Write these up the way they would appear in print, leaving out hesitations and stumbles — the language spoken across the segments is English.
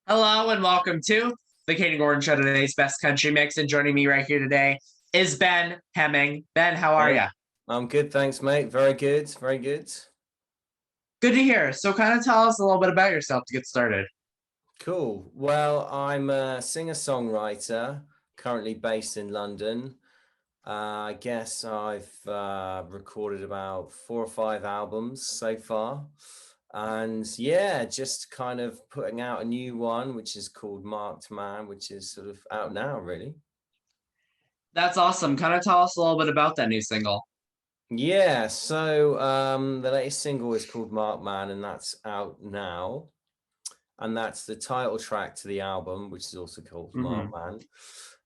Hello and welcome to the Kayden Gordon Show, today's best country mix. And joining me right here today is Ben Hemming. Ben, how are Hey, you? I'm good, thanks, mate. Very good, very good. Good to hear. So, kind of tell us a little bit about yourself to get started. Cool. Well, I'm a singer-songwriter, currently based in London. I guess I've recorded about 4 or 5 albums so far. And yeah, just kind of putting out a new one, which is called Marked Man, which is sort of out now, really. That's awesome. Kind of tell us a little bit about that new single. Yeah, so the latest single is called Marked Man, and that's out now. And that's the title track to the album, which is also called Hmm. Man.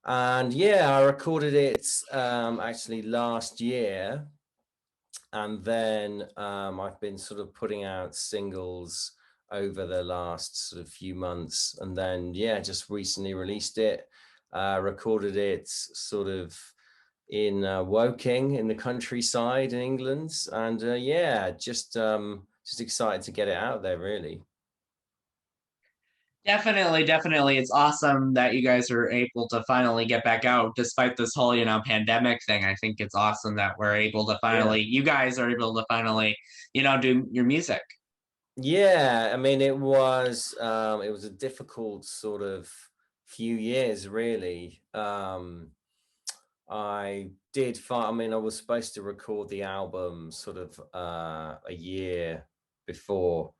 And yeah, I recorded it actually last year, and then I've been sort of putting out singles over the last sort of few months, and then yeah, just recently released it. Recorded it sort of in Woking in the countryside in England, and yeah, just excited to get it out there, really. Definitely, definitely. It's awesome that you guys are able to finally get back out despite this whole, pandemic thing. I think it's awesome that we're able to Yeah. you guys are able to finally, do your music. Yeah, I mean it was a difficult sort of few years really. I mean I was supposed to record the album sort of a year before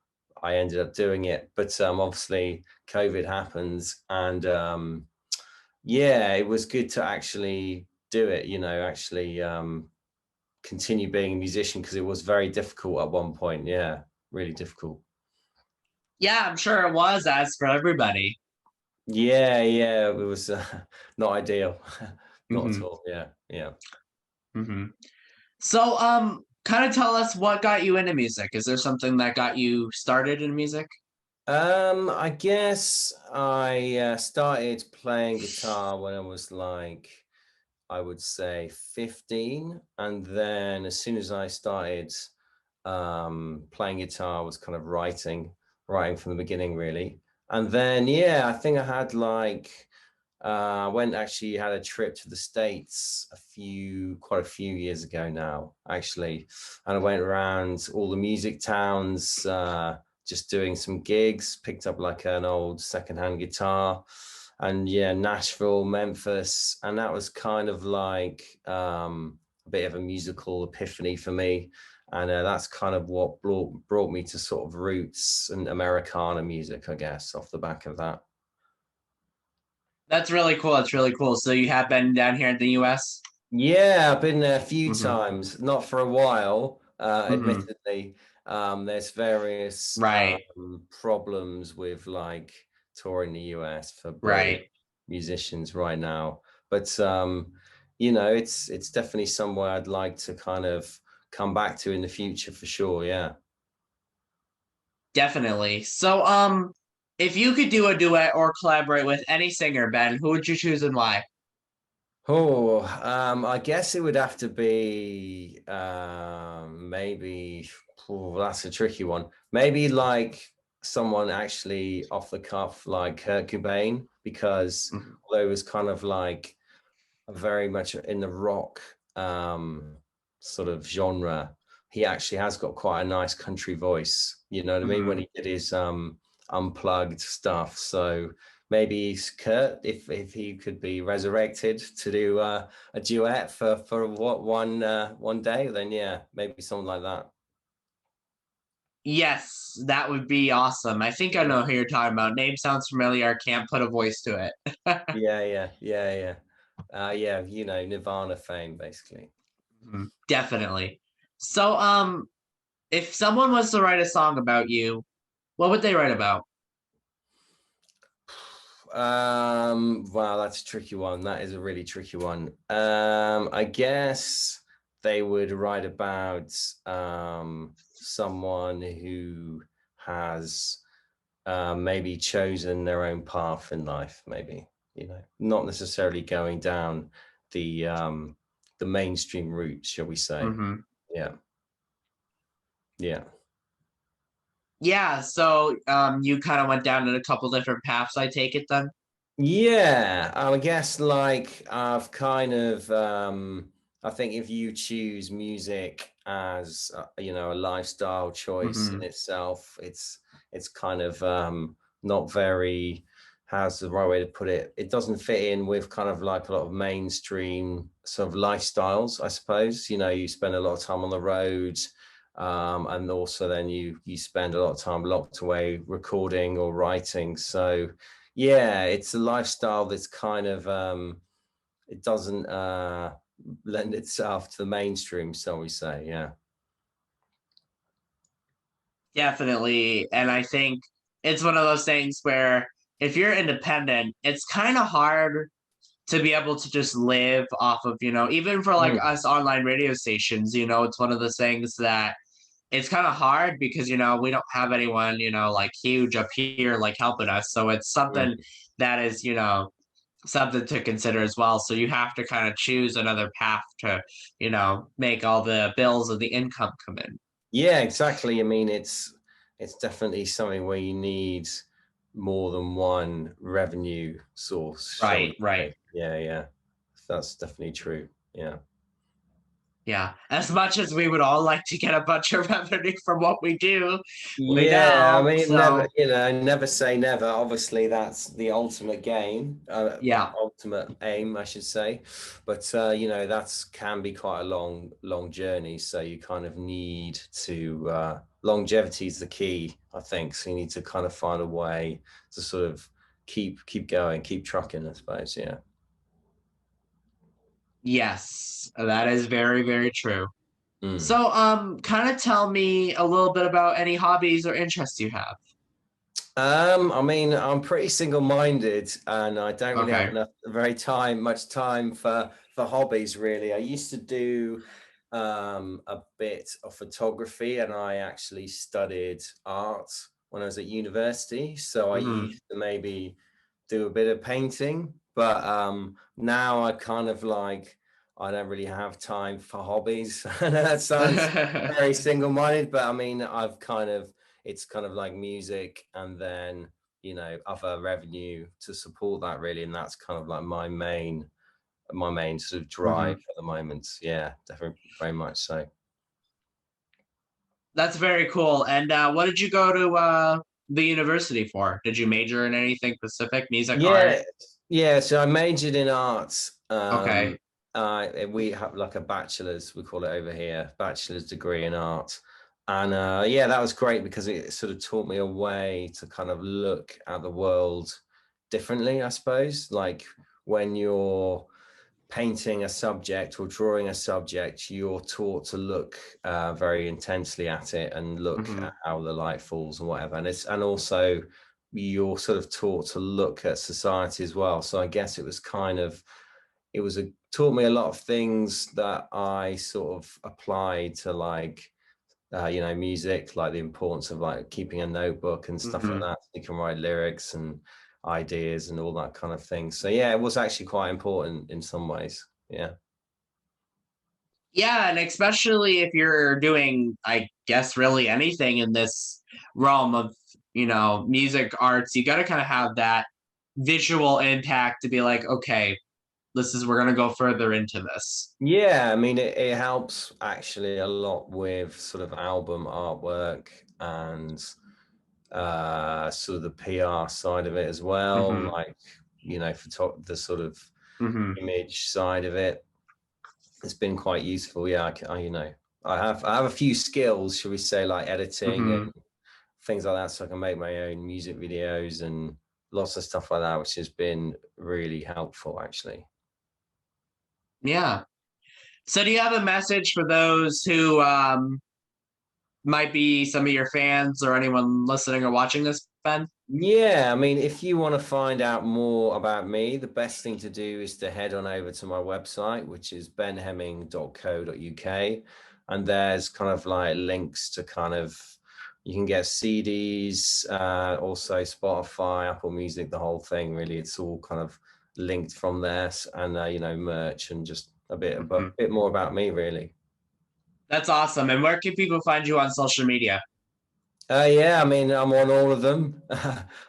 I ended up doing it, but obviously COVID happens, and yeah, it was good to actually do it, actually continue being a musician, because it was very difficult at one point. Yeah, really difficult. Yeah, I'm sure it was, as for everybody. Yeah, yeah, it was not ideal. Not at Hmm. all. Yeah, yeah. Hmm. So, kind of tell us what got you into music. Is there something that got you started in music? I guess I started playing guitar when I was like, I would say 15, and then as soon as I started playing guitar, I was kind of writing from the beginning, really. And then yeah, I think I had like I went actually had a trip to the States quite a few years ago now, actually. And I went around all the music towns, just doing some gigs, picked up like an old secondhand guitar. And yeah, Nashville, Memphis. And that was kind of like a bit of a musical epiphany for me. And that's kind of what brought me to sort of roots and Americana music, I guess, off the back of that. That's really cool. That's really cool. So you have been down here in the US? Yeah, I've been there a few Hmm. times, not for a while, Hmm. admittedly. There's various Right. problems with like touring the US for various Right. musicians right now. But it's definitely somewhere I'd like to kind of come back to in the future for sure. Yeah. Definitely. So, if you could do a duet or collaborate with any singer, Ben, who would you choose and why? Oh, I guess it would have to be maybe. Oh, that's a tricky one. Maybe like someone actually off the cuff, like Kurt Cobain, because Mhm. although it was kind of like very much in the rock sort of genre, he actually has got quite a nice country voice. You know what I mean? When Mhm. he did his unplugged stuff. So maybe Kurt, if he could be resurrected to do a duet for what one day, then yeah, maybe something like that. Yes, that would be awesome. I think I know who you're talking about. Name sounds familiar. I can't put a voice to it. Yeah, yeah, yeah, yeah. Yeah, Nirvana fame basically. Mhm. Definitely. So, if someone was to write a song about you, what would they write about? Wow, that's a tricky one. That is a really tricky one. I guess they would write about someone who has maybe chosen their own path in life, maybe, not necessarily going down the mainstream route, shall we say. Hmm. Yeah, yeah. Yeah, so you kind of went down in a couple different paths, I take it then? Yeah, I guess like I've kind of I think if you choose music as a lifestyle choice in Hmm. itself, it's kind of not very, how's the right way to put it? It doesn't fit in with kind of like a lot of mainstream sort of lifestyles, I suppose. You spend a lot of time on the road, and also then you spend a lot of time locked away recording or writing. So yeah, it's a lifestyle that's kind of it doesn't lend itself to the mainstream, shall we say? Yeah. Definitely. And I think it's one of those things where if you're independent, it's kind of hard to be able to just live off of, even for like Mm, us online radio stations, it's one of the things that it's kind of hard because, we don't have anyone, like huge up here, like helping us. So it's something mm. that is, something to consider as well. So you have to kind of choose another path to, make all the bills and the income come in. Yeah, exactly. I mean, it's definitely something where you need more than one revenue source, shall Right, we right. say? Yeah, yeah. That's definitely true. Yeah. Yeah. As much as we would all like to get a bunch of revenue from what we do, we Yeah, I don't. mean, never, So, never say never. Obviously, that's the ultimate game, yeah. ultimate aim, I should say. But that's can be quite a long journey. So you kind of need to longevity is the key, I think. So you need to kind of find a way to sort of keep going, keep trucking, I suppose. Yeah. Yes. That is very, very true. Mm. So, kind of tell me a little bit about any hobbies or interests you have. I mean, I'm pretty single-minded, and I don't really have Okay. enough, much time for hobbies. Really, I used to do a bit of photography, and I actually studied art when I was at university. So I Hmm. used to maybe do a bit of painting, but now I kind of like I don't really have time for hobbies. I know that sounds very single-minded, but I mean, I've kind of it's kind of like music and then other revenue to support that really, and that's kind of like my main sort of drive Hmm. at the moment. Yeah, definitely, very much so. That's very cool. And what did you go to the university for? Did you major in anything specific? Music, art? Yeah, yeah. So I majored in arts. Okay. We have like a bachelor's, we call it over here, bachelor's degree in art. And yeah, that was great because it sort of taught me a way to kind of look at the world differently, I suppose. Like when you're painting a subject or drawing a subject, you're taught to look very intensely at it and look Hmm. at how the light falls and whatever. And also you're sort of taught to look at society as well. So I guess it was a taught me a lot of things that I sort of applied to like music, like the importance of like keeping a notebook and stuff like Hmm. that. You can write lyrics and ideas and all that kind of thing. So yeah, it was actually quite important in some ways. Yeah. Yeah, and especially if you're doing, I guess, really anything in this realm of, music arts, you got to kind of have that visual impact to be like, okay, we're going to go further into this. Yeah, I mean it helps actually a lot with sort of album artwork and sort of the PR side of it as well, Hmm. like the sort of Hmm. image side of it. It's been quite useful. Yeah, I have a few skills, shall we say, like editing and Hmm. things like that, so I can make my own music videos and lots of stuff like that, which has been really helpful actually. Yeah. So, do you have a message for those who might be some of your fans or anyone listening or watching this, Ben? Yeah, I mean, if you want to find out more about me, the best thing to do is to head on over to my website, which is benhemming.co.uk. And there's kind of like links to kind of, you can get CDs, also Spotify, Apple Music, the whole thing, really. It's all kind of linked from there and, merch and just a Hmm. bit more about me, really. That's awesome. And where can people find you on social media? Yeah, I mean, I'm on all of them,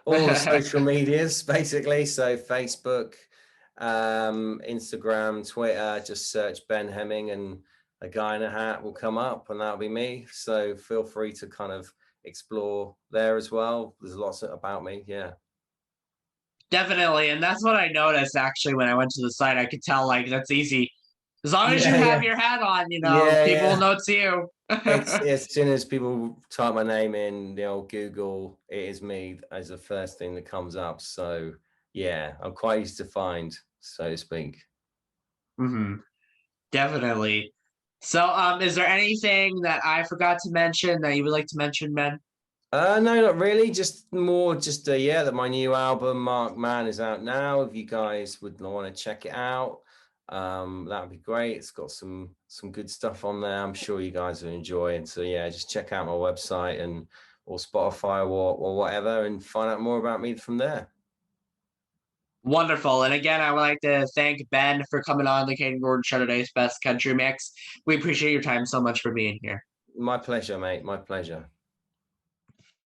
all the social medias, basically. So Facebook, Instagram, Twitter, just search Ben Hemming and a guy in a hat will come up and that'll be me. So feel free to kind of explore there as well. There's lots about me. Yeah. Definitely, and that's what I noticed actually when I went to the site. I could tell like that's easy. As long as you Yeah, have yeah. your hat on, Yeah, people will yeah. know it's you. It's as soon as people type my name in the old Google, it is me as the first thing that comes up. So yeah, I'm quite easy to find, so to speak. Hmm. Definitely. So, is there anything that I forgot to mention that you would like to mention, Ben? No, not really. Just more, just yeah, that my new album, Mark Man, is out now. If you guys would want to check it out, that would be great. It's got some good stuff on there. I'm sure you guys will enjoy it. So yeah, just check out my website and or Spotify or whatever, and find out more about me from there. Wonderful. And again, I would like to thank Ben for coming on the Kayden Gordon Show today's Best Country Mix. We appreciate your time so much for being here. My pleasure, mate. My pleasure.